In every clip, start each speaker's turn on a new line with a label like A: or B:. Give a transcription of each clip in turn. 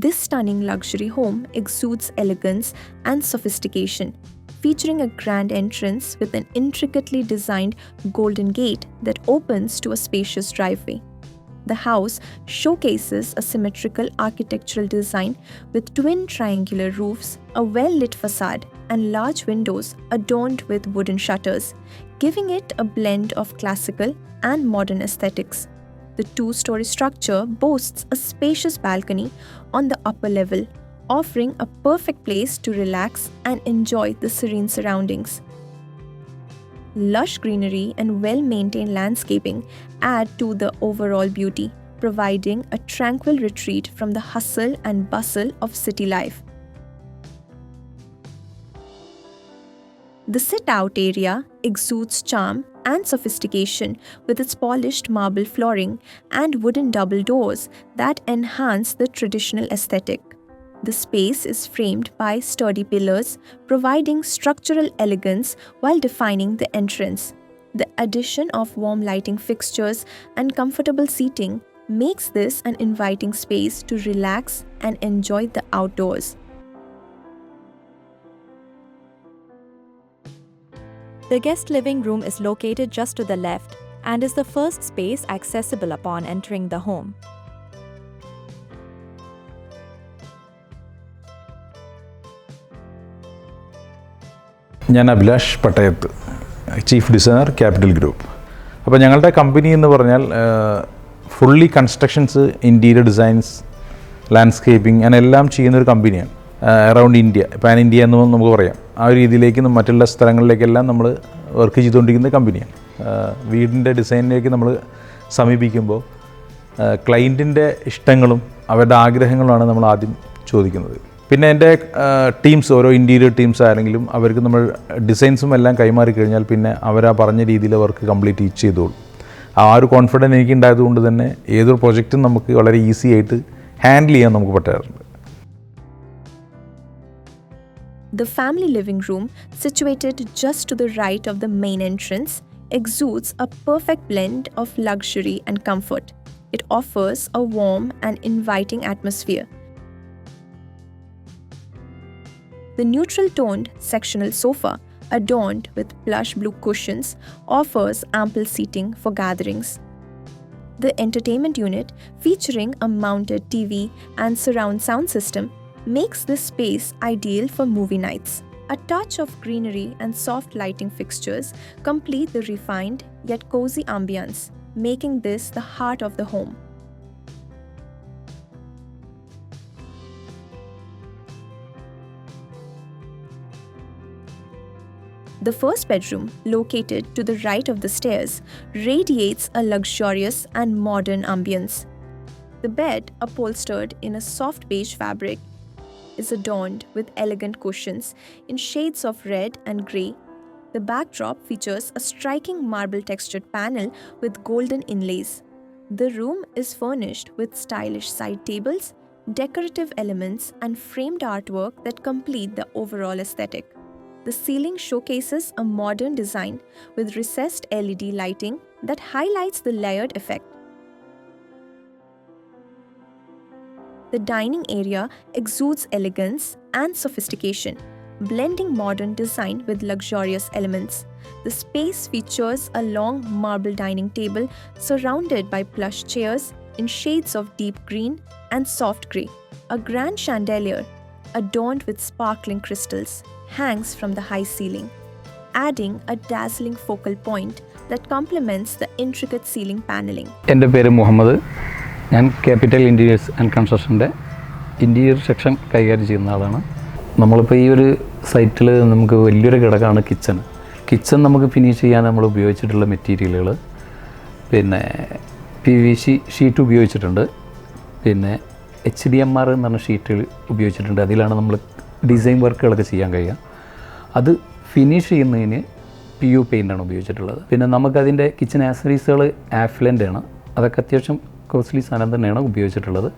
A: This stunning luxury home exudes elegance and sophistication, featuring a grand entrance with an intricately designed golden gate that opens to a spacious driveway. The house showcases a symmetrical architectural design with twin triangular roofs, a well-lit facade, and large windows adorned with wooden shutters, giving it a blend of classical and modern aesthetics. The two-story structure boasts a spacious balcony on the upper level, offering a perfect place to relax and enjoy the serene surroundings. Lush greenery and well-maintained landscaping add to the overall beauty, providing a tranquil retreat from the hustle and bustle of city life. The sit-out area exudes charm and sophistication with its polished marble flooring and wooden double doors that enhance the traditional aesthetic. The space is framed by sturdy pillars, providing structural elegance while defining the entrance. The addition of warm lighting fixtures and comfortable seating makes this an inviting space to relax and enjoy the outdoors.
B: The guest living room is located just to the left and is the first space accessible upon entering the home.
C: ഞാൻ Abilash, pattayath, chief designer capital group. അപ്പോൾ ഞങ്ങളുടെ company എന്ന് പറഞ്ഞാൽ fully constructions, interior designs, landscaping അങ്ങനെ എല്ലാം ചെയ്യുന്നൊരു കമ്പനിയാണ്. Around India, pan India എന്ന് നമുക്ക് പറയാം. ആ ഒരു രീതിയിലേക്ക് മറ്റുള്ള സ്ഥലങ്ങളിലേക്കെല്ലാം നമ്മൾ വർക്ക് ചെയ്തുകൊണ്ടിരിക്കുന്ന കമ്പനിയാണ്. വീടിൻ്റെ ഡിസൈനിലേക്ക് നമ്മൾ സമീപിക്കുമ്പോൾ ക്ലയൻറ്റിൻ്റെ ഇഷ്ടങ്ങളും അവരുടെ ആഗ്രഹങ്ങളുമാണ് നമ്മൾ ആദ്യം ചോദിക്കുന്നത്. പിന്നെ എൻ്റെ ടീംസ്, ഓരോ ഇൻറ്റീരിയർ ടീംസ് ആണെങ്കിലും അവർക്ക് നമ്മൾ ഡിസൈൻസും എല്ലാം കൈമാറി കഴിഞ്ഞാൽ പിന്നെ അവരാ പറഞ്ഞ രീതിയിൽ വർക്ക് കംപ്ലീറ്റ് ചെയ്തോളും. ആ ഒരു കോൺഫിഡൻസ് എനിക്ക് ഉണ്ടായതുകൊണ്ട് തന്നെ ഏതൊരു പ്രൊജക്റ്റും നമുക്ക് വളരെ ഈസി ആയിട്ട് ഹാൻഡിൽ ചെയ്യാൻ നമുക്ക് പറ്റാറുണ്ട്.
A: The family living room, situated just to the right of the main entrance, exudes a perfect blend of luxury and comfort. It offers a warm and inviting atmosphere. The neutral-toned sectional sofa, adorned with plush blue cushions, offers ample seating for gatherings. The entertainment unit, featuring a mounted TV and surround sound system, makes this space ideal for movie nights. A touch of greenery and soft lighting fixtures complete the refined yet cozy ambience, making this the heart of the home. The first bedroom, located to the right of the stairs, radiates a luxurious and modern ambience. The bed, upholstered in a soft beige fabric, is adorned with elegant cushions in shades of red and grey. The backdrop features a striking marble textured panel with golden inlays. The room is furnished with stylish side tables, decorative elements, and framed artwork that complete the overall aesthetic. The ceiling showcases a modern design with recessed LED lighting that highlights the layered effect. The dining area exudes elegance and sophistication, blending modern design with luxurious elements. The space features a long marble dining table surrounded by plush chairs in shades of deep green and soft grey. A grand chandelier, adorned with sparkling crystals, hangs from the high ceiling, adding a dazzling focal point that complements the intricate ceiling paneling.
D: എൻ്റെ പേര് മുഹമ്മദ്. ഞാൻ capital interiors and കൺസ്ട്രക്ഷൻ്റെ interior section കൈകാര്യം ചെയ്യുന്ന ആളാണ്. നമ്മളിപ്പോൾ ഈ ഒരു സൈറ്റിൽ നമുക്ക് വലിയൊരു ഘടകമാണ് കിച്ചൺ. കിച്ചൺ നമുക്ക് ഫിനിഷ് ചെയ്യാൻ നമ്മൾ ഉപയോഗിച്ചിട്ടുള്ള മെറ്റീരിയലുകൾ പിന്നെ PVC ഷീറ്റ് ഉപയോഗിച്ചിട്ടുണ്ട്, പിന്നെ HDMR എന്ന് പറഞ്ഞ ഷീറ്റുകൾ ഉപയോഗിച്ചിട്ടുണ്ട്. അതിലാണ് നമ്മൾ ഡിസൈൻ വർക്കുകളൊക്കെ ചെയ്യാൻ കഴിയുക. അത് ഫിനിഷ് ചെയ്യുന്നതിന് PU പെയിൻ്റാണ് ഉപയോഗിച്ചിട്ടുള്ളത്. പിന്നെ നമുക്കതിൻ്റെ കിച്ചൺ ആക്സസറീസുകൾ ആഫ്ലൻ്റ് ആണ്, അതൊക്കെ അത്യാവശ്യം കോസ്റ്റ്ലി സാധനം തന്നെയാണ് ഉപയോഗിച്ചിട്ടുള്ളത്.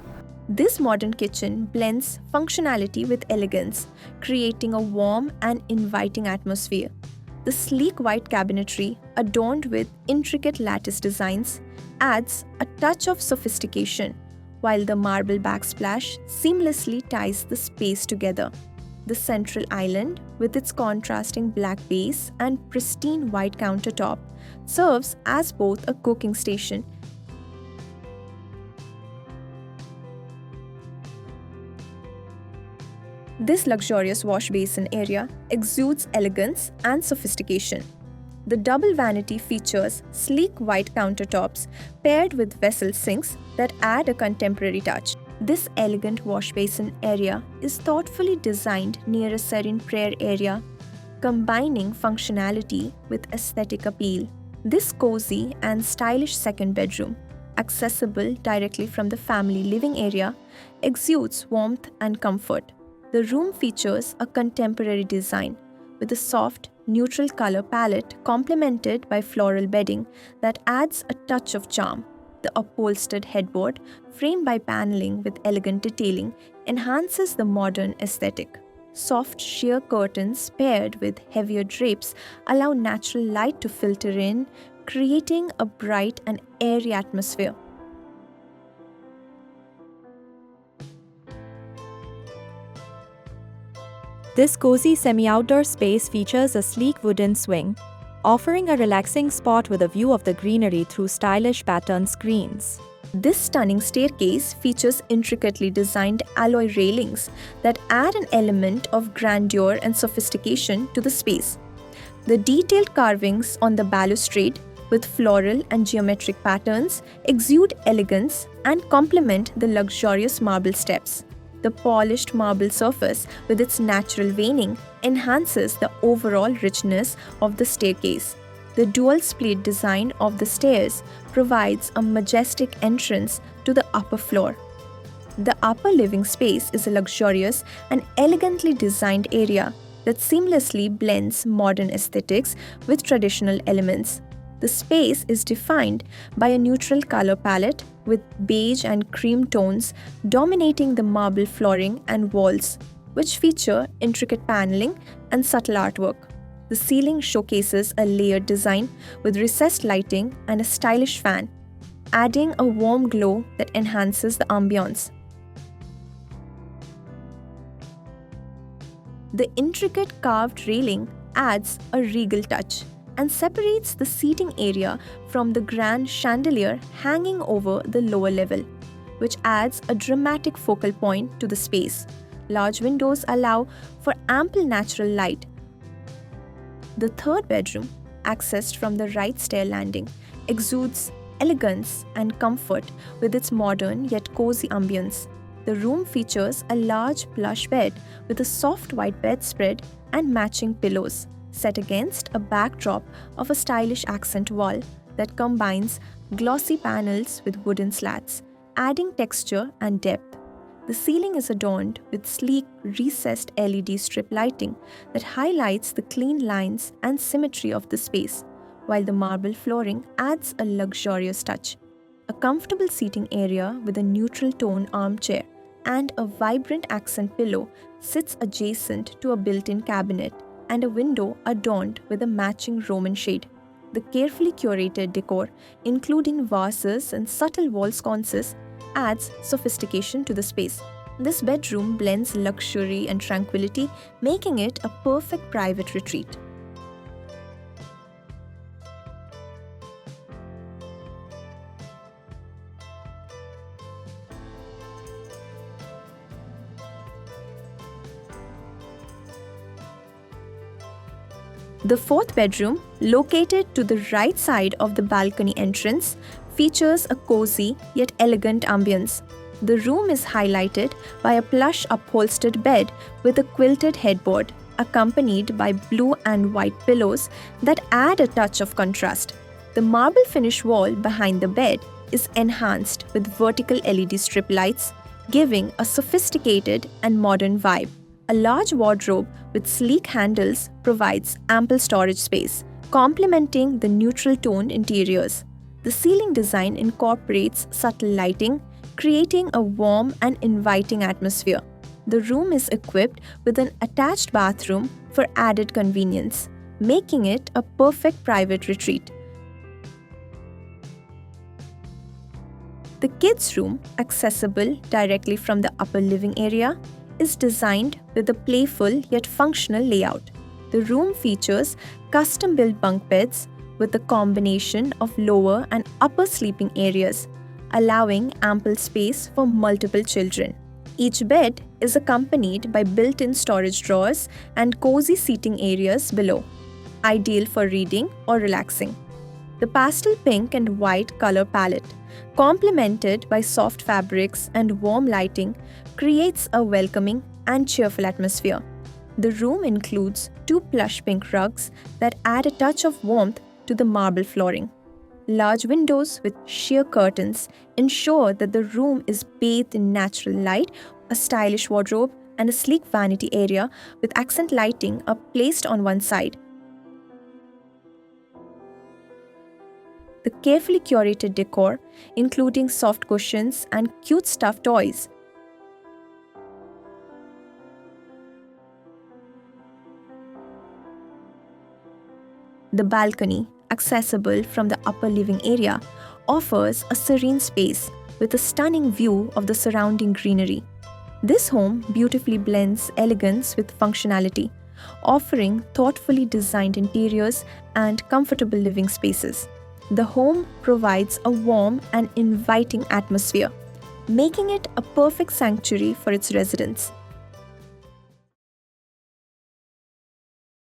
A: This modern kitchen blends functionality with elegance, creating a warm and inviting atmosphere. The sleek white cabinetry, adorned with intricate lattice designs, adds a touch of sophistication, while the marble backsplash seamlessly ties the space together. The central island, with its contrasting black base and pristine white countertop, serves as both a cooking station This luxurious wash basin area exudes elegance and sophistication. The double vanity features sleek white countertops paired with vessel sinks that add a contemporary touch. This elegant wash basin area is thoughtfully designed near a serene prayer area, combining functionality with aesthetic appeal. This cozy and stylish second bedroom, accessible directly from the family living area, exudes warmth and comfort. The room features a contemporary design with a soft, neutral color palette complemented by floral bedding that adds a touch of charm. The upholstered headboard, framed by paneling with elegant detailing, enhances the modern aesthetic. Soft sheer curtains paired with heavier drapes allow natural light to filter in, creating a bright and airy atmosphere.
B: This cozy semi-outdoor space features a sleek wooden swing, offering a relaxing spot with a view of the greenery through stylish patterned screens.
A: This stunning staircase features intricately designed alloy railings that add an element of grandeur and sophistication to the space. The detailed carvings on the balustrade with floral and geometric patterns exude elegance and complement the luxurious marble steps. The polished marble surface with its natural veining enhances the overall richness of the staircase. The dual split design of the stairs provides a majestic entrance to the upper floor. The upper living space is a luxurious and elegantly designed area that seamlessly blends modern aesthetics with traditional elements. The space is defined by a neutral color palette with beige and cream tones dominating the marble flooring and walls, which feature intricate paneling and subtle artwork. The ceiling showcases a layered design with recessed lighting and a stylish fan, adding a warm glow that enhances the ambiance. The intricate carved railing adds a regal touch and separates the seating area from the grand chandelier hanging over the lower level, which adds a dramatic focal point to the space. Large windows allow for ample natural light. The third bedroom, accessed from the right stair landing, exudes elegance and comfort with its modern yet cozy ambience. The room features a large plush bed with a soft white bedspread and matching pillows, set against a backdrop of a stylish accent wall that combines glossy panels with wooden slats, adding texture and depth. The ceiling is adorned with sleek, recessed LED strip lighting that highlights the clean lines and symmetry of the space, while the marble flooring adds a luxurious touch. A comfortable seating area with a neutral tone armchair and a vibrant accent pillow sits adjacent to a built-in cabinet and a window adorned with a matching Roman shade. The carefully curated decor, including vases and subtle wall sconces, adds sophistication to the space. This bedroom blends luxury and tranquility, making it a perfect private retreat. The fourth bedroom, located to the right side of the balcony entrance, features a cozy yet elegant ambience. The room is highlighted by a plush upholstered bed with a quilted headboard, accompanied by blue and white pillows that add a touch of contrast. The marble finish wall behind the bed is enhanced with vertical LED strip lights, giving a sophisticated and modern vibe. A large wardrobe with sleek handles provides ample storage space, complementing the neutral toned interiors. The ceiling design incorporates subtle lighting, creating a warm and inviting atmosphere. The room is equipped with an attached bathroom for added convenience, making it a perfect private retreat. The kids' room, accessible directly from the upper living area, is designed with a playful yet functional layout. The room features custom-built bunk beds with a combination of lower and upper sleeping areas, allowing ample space for multiple children. Each bed is accompanied by built-in storage drawers and cozy seating areas below, ideal for reading or relaxing. The pastel pink and white color palette, complemented by soft fabrics and warm lighting, creates a welcoming and cheerful atmosphere. The room includes 2 plush pink rugs that add a touch of warmth to the marble flooring. Large windows with sheer curtains ensure that the room is bathed in natural light. A stylish wardrobe and a sleek vanity area with accent lighting are placed on one side. The carefully curated decor, including soft cushions and cute stuffed toys, the balcony, accessible from the upper living area, offers a serene space with a stunning view of the surrounding greenery. This home beautifully blends elegance with functionality, offering thoughtfully designed interiors and comfortable living spaces. The home provides a warm and inviting atmosphere, making it a perfect sanctuary for its residents.